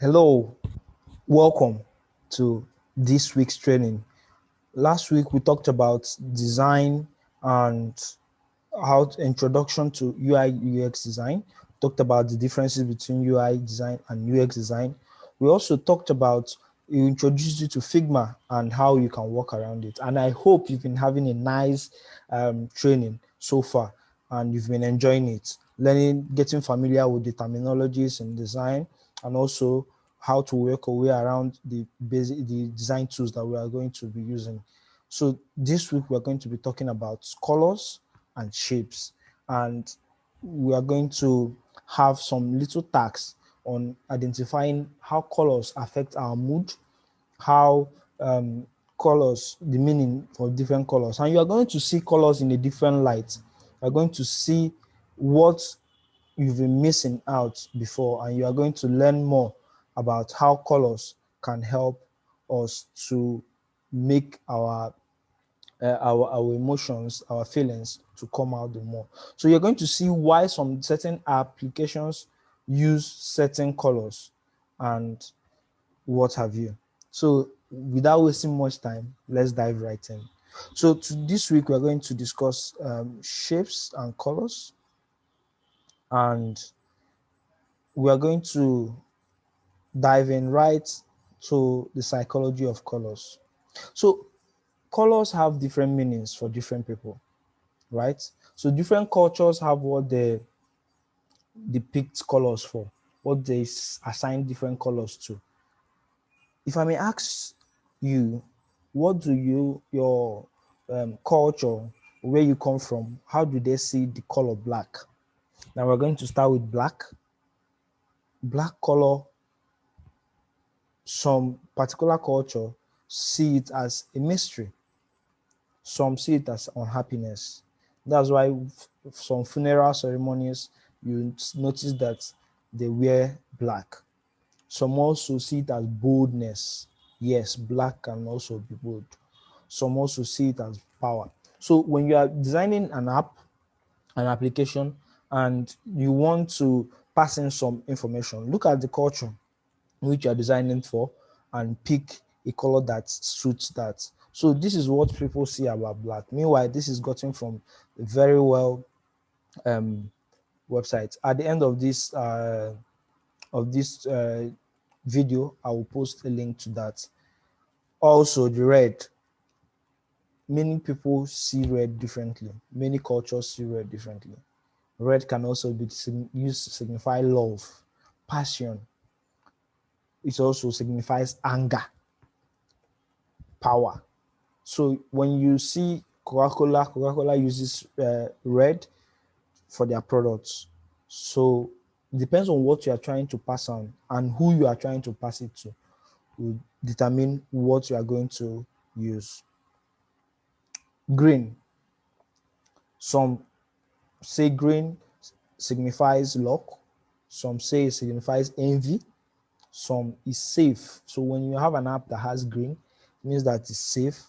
Hello, welcome to this week's training. Last week we talked about design and introduction to UI UX design. Talked about the differences between UI design and UX design. We also talked about introduced you to Figma and how you can work around it. And I hope you've been having a nice training so far and you've been enjoying it, learning, getting familiar with the terminologies in design, and also how to work our way around the design tools that we are going to be using. So this week we're going to be talking about colors and shapes, and we are going to have some little tasks on identifying how colors affect our mood, how colors, the meaning for different colors, and you are going to see colors in a different light. You're going to see what you've been missing out before, and you are going to learn more about how colors can help us to make our emotions, our feelings to come out the more. So you're going to see why some certain applications use certain colors and what have you. So without wasting much time, let's dive right in. So this week we're going to discuss shapes and colors, and we are going to dive in right to the psychology of colors. So colors have different meanings for different people, right? So different cultures have what they depict colors for, what they assign different colors to. If I may ask you, what do your culture, where you come from, how do they see the color black? Now we're going to start with black. Black color, some particular culture see it as a mystery. Some see it as unhappiness. That's why some funeral ceremonies, you notice that they wear black. Some also see it as boldness. Yes, black can also be bold. Some also see it as power. So when you are designing an app, an application, and you want to pass in some information, look at the culture which you are designing for and pick a color that suits that. So this is what people see about black. Meanwhile, this is gotten from a very well website. At the end of this video, I will post a link to that. Also, the red. Many people see red differently. Many cultures see red differently. Red can also be used to signify love, passion. It also signifies anger, power. So when you see Coca-Cola uses red for their products. So it depends on what you are trying to pass on and who you are trying to pass it to will determine what you are going to use. Green. Some say green signifies luck. Some say it signifies envy. Some is safe. So when you have an app that has green, it means that it's safe.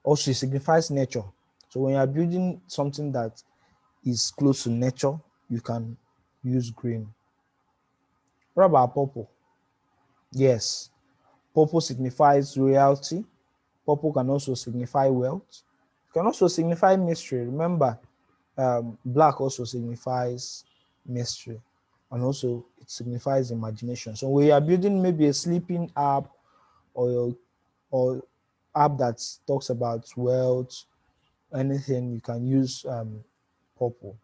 Also, it signifies nature. So when you are building something that is close to nature, you can use green. What about purple? Yes, purple signifies royalty. Purple can also signify wealth. It can also signify mystery. Remember, black also signifies mystery, and also it signifies imagination. So when you are building maybe a sleeping app or app that talks about wealth, anything, you can use purple.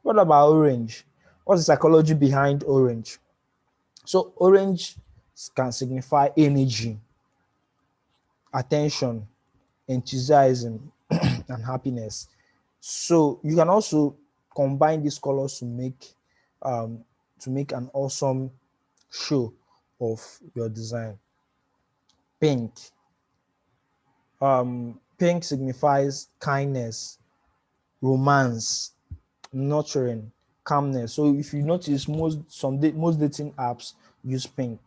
What about orange? What's the psychology behind orange? So orange can signify energy, attention, enthusiasm, and happiness. So you can also combine these colors to make an awesome show of your design. Pink. Pink signifies kindness, romance, nurturing, calmness. So if you notice, most dating apps use pink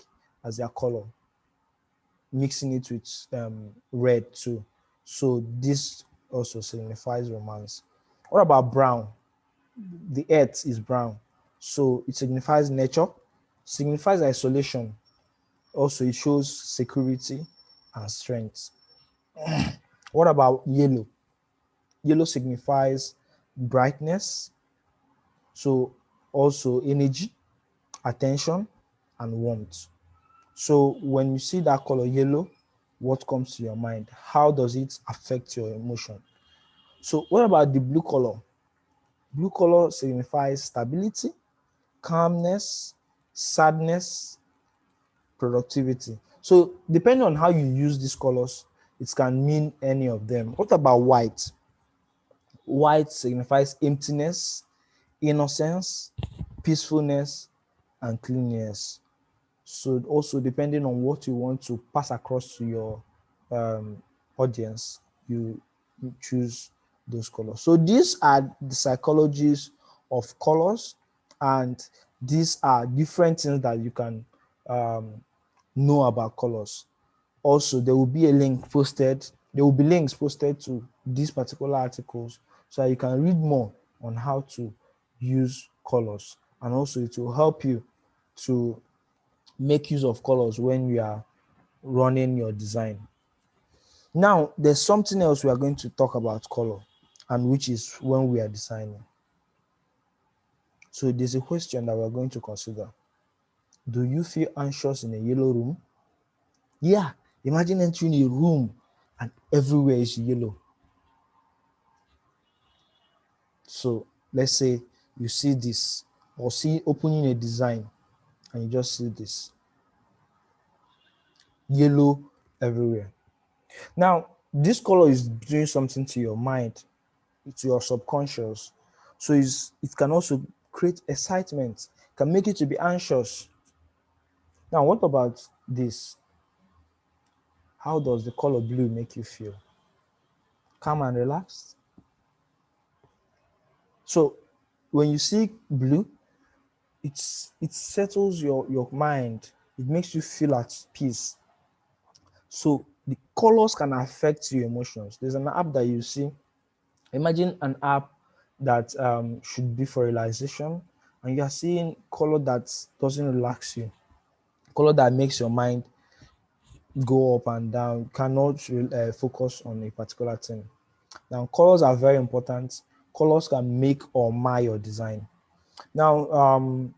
as their color, mixing it with red too. So this also signifies romance. What about brown? The earth is brown, so it signifies nature, signifies isolation, Also, it shows security and strength. What about yellow? Yellow signifies brightness, so also energy, attention, and warmth. So when you see that color yellow, what comes to your mind? How does it affect your emotion? So what about the blue color? Blue color signifies stability, calmness, sadness, productivity. So depending on how you use these colors, it can mean any of them. What about white? White signifies emptiness, innocence, peacefulness, and cleanness. So also depending on what you want to pass across to your audience, you choose those colors. So these are the psychologies of colors, and these are different things that you can know about colors. Also, there will be a link posted. There will be links posted to these particular articles so that you can read more on how to use colors, and also it will help you to make use of colors when you are running your design. Now, there's something else we are going to talk about color, and which is when we are designing. So there's a question that we're going to consider. Do you feel anxious in a yellow room? Yeah, imagine entering a room and everywhere is yellow. So let's say you see this, or see opening a design and you just see this yellow everywhere. Now, this color is doing something to your mind, to your subconscious. So it can also create excitement, can make you to be anxious. Now, what about this? How does the color blue make you feel? Calm and relaxed? So when you see blue, it settles your mind. It makes you feel at peace. So the colors can affect your emotions. There's an app that you see. Imagine an app that should be for relaxation, and you are seeing color that doesn't relax you, color that makes your mind go up and down, cannot focus on a particular thing. Now, colors are very important. Colors can make or mar your design. Now,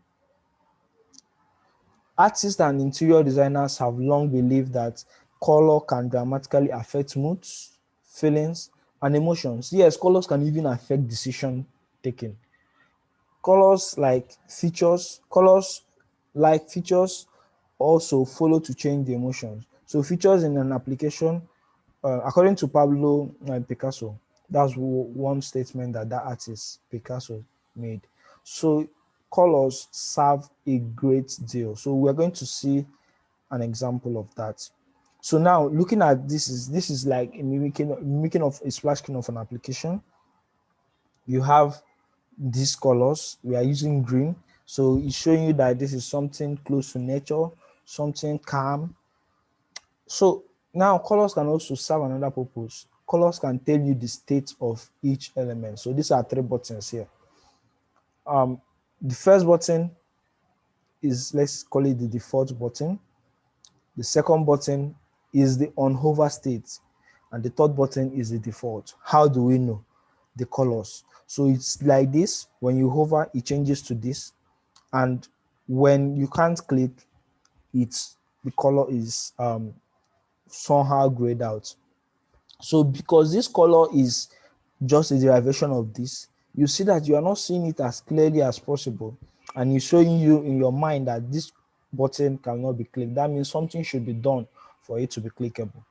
artists and interior designers have long believed that color can dramatically affect moods, feelings, and emotions. Yes, colors can even affect decision taking. Colors like features also follow to change the emotions. So features in an application, according to Pablo Picasso, that's one statement that artist Picasso made. So colors serve a great deal. So we're going to see an example of that. So now looking at this is like a mimicking of a splash screen of an application. You have these colors. We are using green, so it's showing you that this is something close to nature, something calm. So now colors can also serve another purpose. Colors can tell you the state of each element. So these are three buttons here. The first button is, let's call it the default button. The second button is the on hover state, and the third button is the default. How do we know? The colors. So it's like this. When you hover, it changes to this, and when you can't click, the color is somehow grayed out. So because this color is just a derivation of this, you see that you are not seeing it as clearly as possible, and it's showing you in your mind that this button cannot be clicked. That means something should be done for it to be clickable.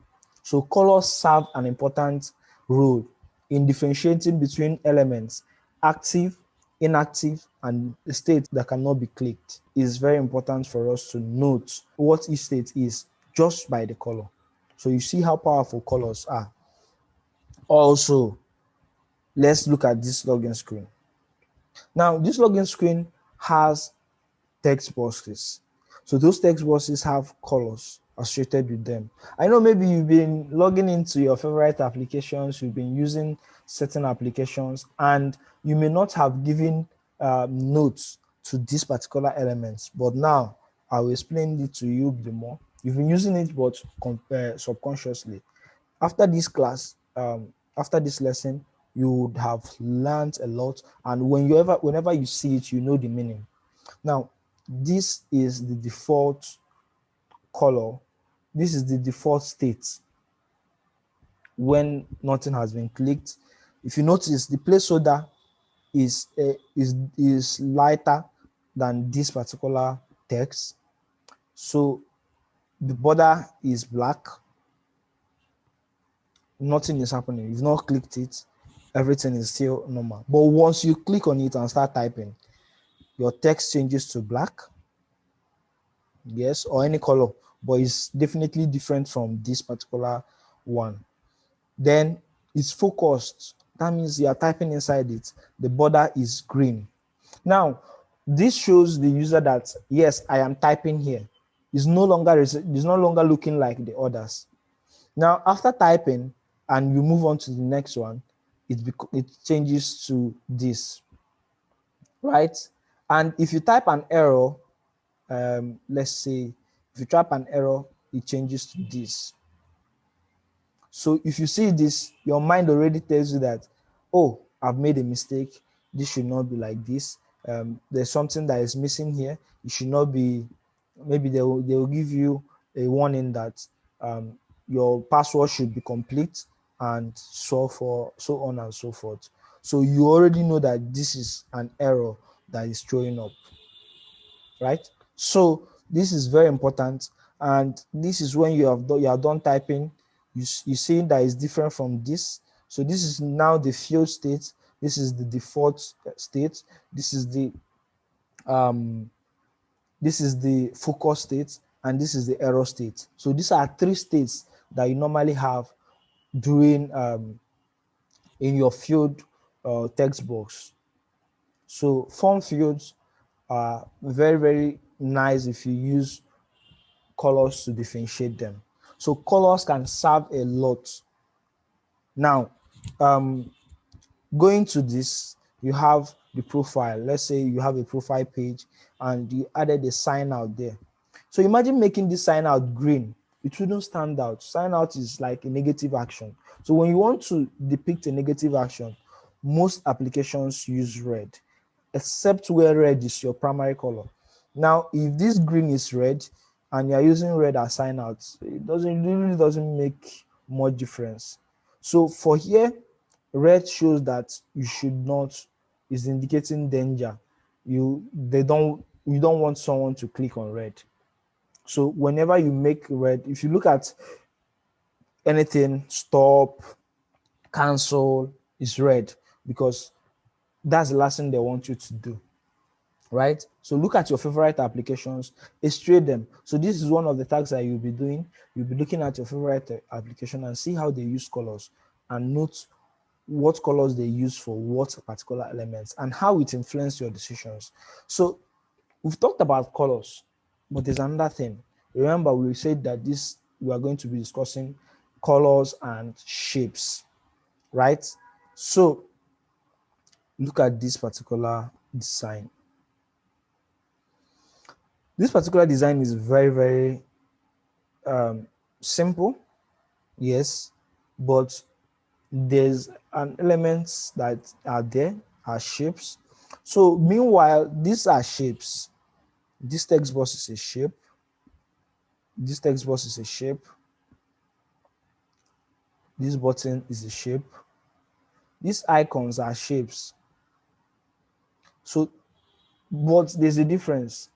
So colors serve an important role in differentiating between elements, active, inactive, and a state that cannot be clicked. It's very important for us to note what each state is just by the color. So you see how powerful colors are. Also, let's look at this login screen. Now, this login screen has text boxes. So those text boxes have colors associated with them. I know maybe you've been logging into your favorite applications, you've been using certain applications, and you may not have given notes to these particular elements. But now I will explain it to you the more. You've been using it, but subconsciously. After this class, after this lesson, you would have learned a lot. And whenever you see it, you know the meaning. Now, this is the default color. This is the default state when nothing has been clicked. If you notice, the placeholder is lighter than this particular text. So the border is black. Nothing is happening. You've not clicked it. Everything is still normal. But once you click on it and start typing, your text changes to black. Yes, or any color, but it's definitely different from this particular one. Then it's focused. That means you are typing inside it. The border is green. Now, this shows the user that yes, I am typing here. It's no longer looking like the others. Now, after typing and you move on to the next one, it changes to this, right? And if you type an error, let's say if you type an error, it changes to this. So if you see this, your mind already tells you that, oh, I've made a mistake. This should not be like this. There's something that is missing here. It should not be. Maybe they will give you a warning that your password should be complete and so on and so forth. So you already know that this is an error that is showing up, right? So this is very important, and this is when you are done typing. You see that is different from this. So this is now the field state. This is the default state. This is the focus state, and this is the error state. So these are three states that you normally have during in your field text box. So form fields are very, very nice if you use colors to differentiate them. So colors can serve a lot. Now, going to this, you have the profile. Let's say you have a profile page and you added a sign out there. So imagine making this sign out green. It wouldn't stand out. Sign out is like a negative action. So when you want to depict a negative action, most applications use red, except where red is your primary color. Now, if this green is red and you're using red as sign out, it really doesn't make much difference. So for here, red shows that you should not, is indicating danger. You don't want someone to click on red. So whenever you make red, if you look at anything, stop, cancel, is red, because that's the last thing they want you to do, right? So look at your favorite applications, illustrate them. So this is one of the tasks that you'll be doing. You'll be looking at your favorite application and see how they use colors, and note what colors they use for what particular elements and how it influences your decisions. So we've talked about colors, but there's another thing. Remember, we said that we are going to be discussing colors and shapes, right? So look at this particular design. This particular design is very, very simple, yes, but there's an elements that are there are shapes. So meanwhile, these are shapes. This text box is a shape. This text box is a shape. This button is a shape. These icons are shapes. So, but there's a difference.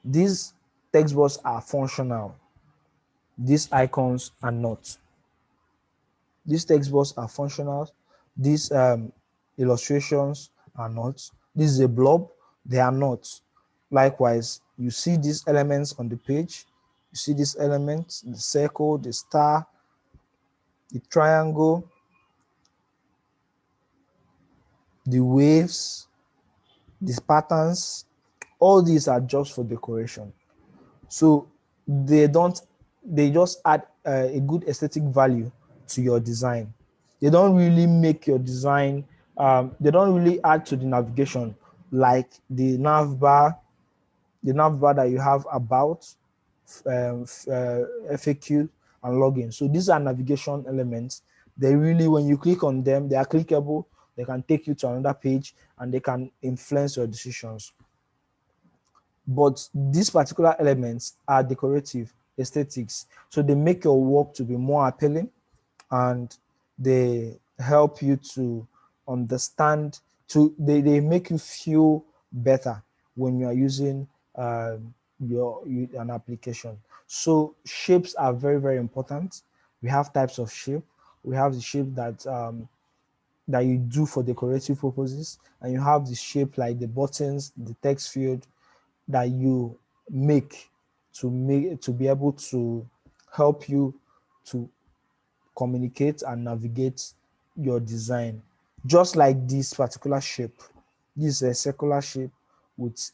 These text boxes are functional. These icons are not. These text boxes are functional. These illustrations are not. This is a blob. They are not. Likewise, you see these elements on the page. You see these elements, the circle, the star, the triangle, the waves, these patterns. All these are just for decoration. So they just add a good aesthetic value to your design. They don't really make your design, they don't really add to the navigation like the nav bar that you have about FAQ, and login. So these are navigation elements. They really, when you click on them, they are clickable. They can take you to another page and they can influence your decisions. But these particular elements are decorative, aesthetics. So they make your work to be more appealing, and they help you to understand, they make you feel better when you are using an application. So shapes are very, very important. We have types of shape. We have the shape that you do for decorative purposes, and you have the shape like the buttons, the text field that you make to be able to help you to communicate and navigate your design. Just like this particular shape, this is a circular shape with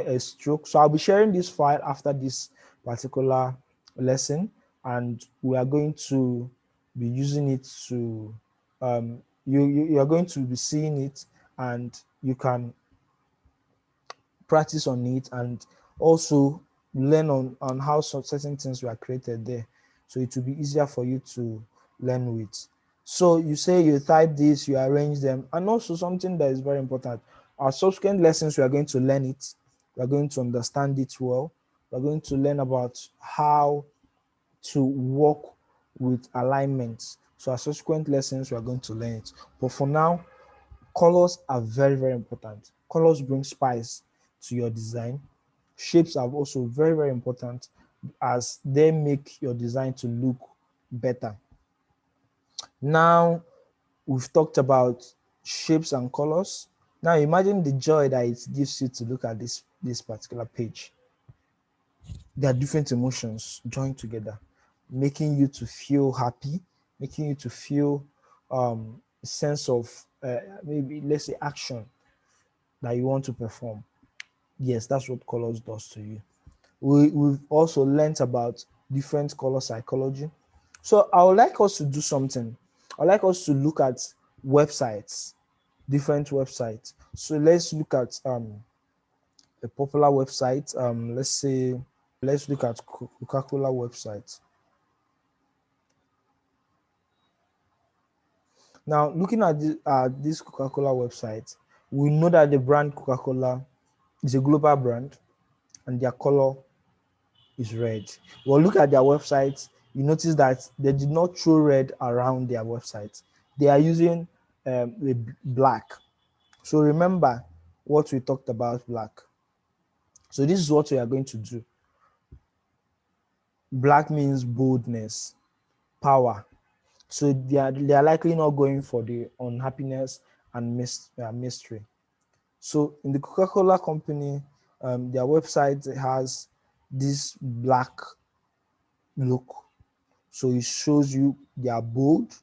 a stroke. So I'll be sharing this file after this particular lesson, and we are going to be using it to you are going to be seeing it, and you can practice on it and also learn on how certain things were created there. So it will be easier for you to learn with. So you say you type this, you arrange them, and also something that is very important. Our subsequent lessons, we are going to learn it. We are going to understand it well. We are going to learn about how to work with alignments. So our subsequent lessons, we are going to learn it. But for now, colors are very, very important. Colors bring spice to your design. Shapes are also very, very important as they make your design to look better. Now, we've talked about shapes and colors. Now, imagine the joy that it gives you to look at this particular page. There are different emotions joined together, making you to feel happy, making you to feel a sense of maybe, let's say, action that you want to perform. Yes, that's what colors does to you. We've also learned about different color psychology. So I would like us to do something. I'd like us to look at websites, different websites. So let's look at a popular website. Let's look at Coca-Cola website. Now, looking at this Coca-Cola website, we know that the brand Coca-Cola is a global brand, and their color is red. Well, look at their website. You notice that they did not throw red around their website. They are using black. So remember what we talked about black. So this is what we are going to do. Black means boldness, power. So they are likely not going for the unhappiness and mystery. So in the Coca-Cola company, their website has this black look. So it shows you they are bold.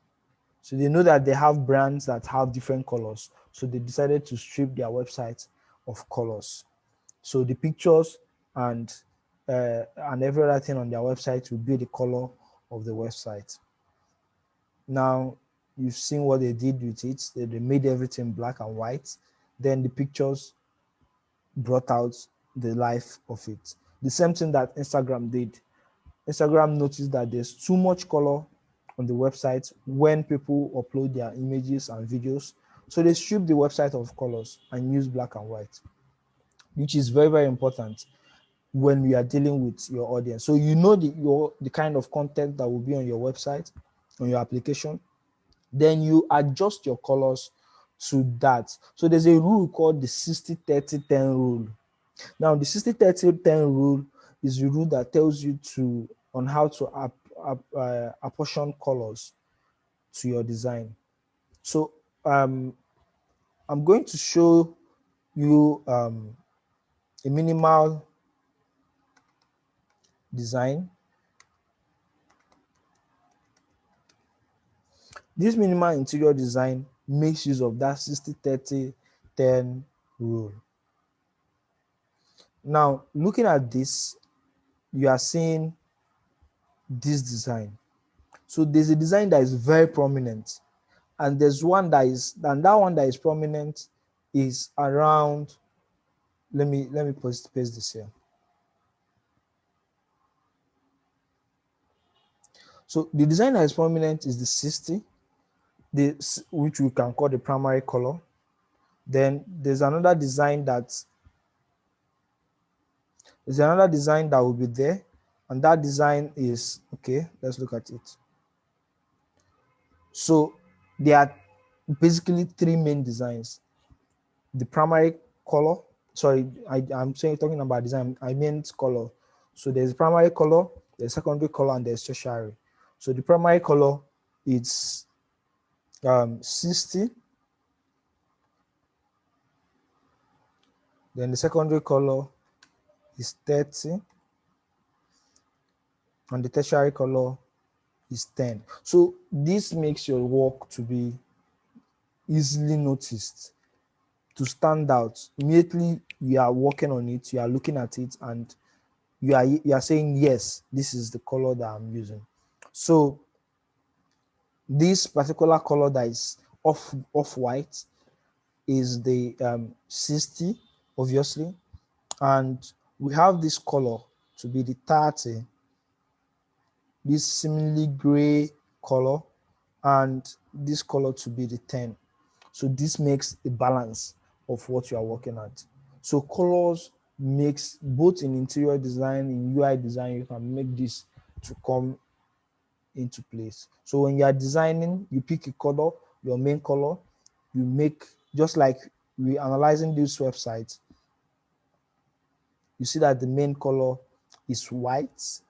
So they know that they have brands that have different colors. So they decided to strip their website of colors. So the pictures and every other thing on their website will be the color of the website. Now you've seen what they did with it. They made everything black and white. Then the pictures brought out the life of it. The same thing that Instagram did. Instagram noticed that there's too much color on the website when people upload their images and videos. So they strip the website of colors and use black and white, which is very, very important when we are dealing with your audience. So you know the kind of content that will be on your website, on your application. Then you adjust your colors to that. So there's a rule called the 60-30-10 rule. Now, the 60-30-10 rule is a rule that tells you on how to apportion colors to your design. So I'm going to show you a minimal design. This minimal interior design makes use of that 60-30-10 rule. Now, looking at this, you are seeing this design. So there's a design that is very prominent, and there's one that is prominent is around. Let me paste this here. So the design that is prominent is the 60, which we can call the primary color. Then there's another design that will be there, and that design is okay. Let's look at it. So there are basically three main designs: the primary color. Sorry, I'm saying talking about design. I meant color. So there's primary color, there's secondary color, and there's tertiary. So the primary color is 60. Then the secondary color is 30, and the tertiary color is 10. So this makes your work to be easily noticed, to stand out. Immediately you are working on it, you are looking at it, and you are saying, yes, this is the color that I'm using. So this particular color that is off white is the 60, obviously, and we have this color to be the 30, this seemingly gray color, and this color to be the 10. So this makes a balance of what you are working at. So colors makes, both in interior design, in UI design, you can make this to come into place. So when you are designing, you pick a color, your main color, you make, just like we analyzing this website, you see that the main color is white,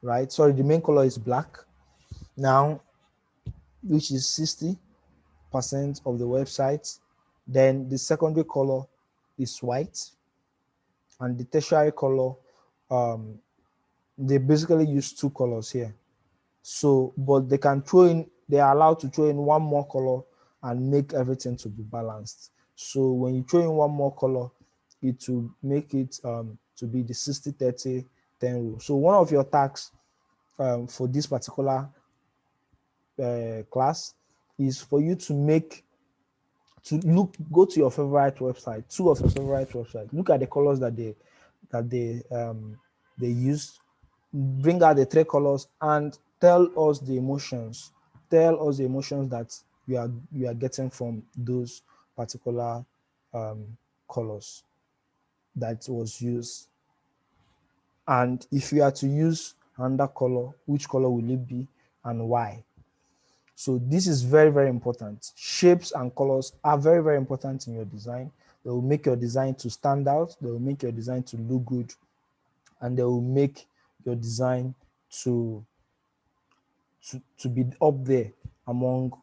right? Sorry, the main color is black now, which is 60% of the website. Then the secondary color is white, and the tertiary color, they basically use two colors here. So, but they are allowed to throw in one more color and make everything to be balanced. So when you throw in one more color, it will make it to be the 60-30-10 rule. So one of your tasks for this particular class is for you to go to your favorite website, two of your favorite websites, look at the colors that they use, bring out the three colors, and tell us the emotions that you are getting from those particular colors that was used. And if you are to use another color, which color will it be and why? So this is very, very important. Shapes and colors are very, very important in your design. They will make your design to stand out. They will make your design to look good, and they will make your design to be up there among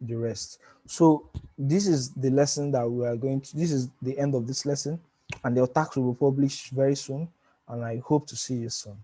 the rest. So this is the lesson that we are going to, this is the end of this lesson, and the task will be published very soon, and I hope to see you soon.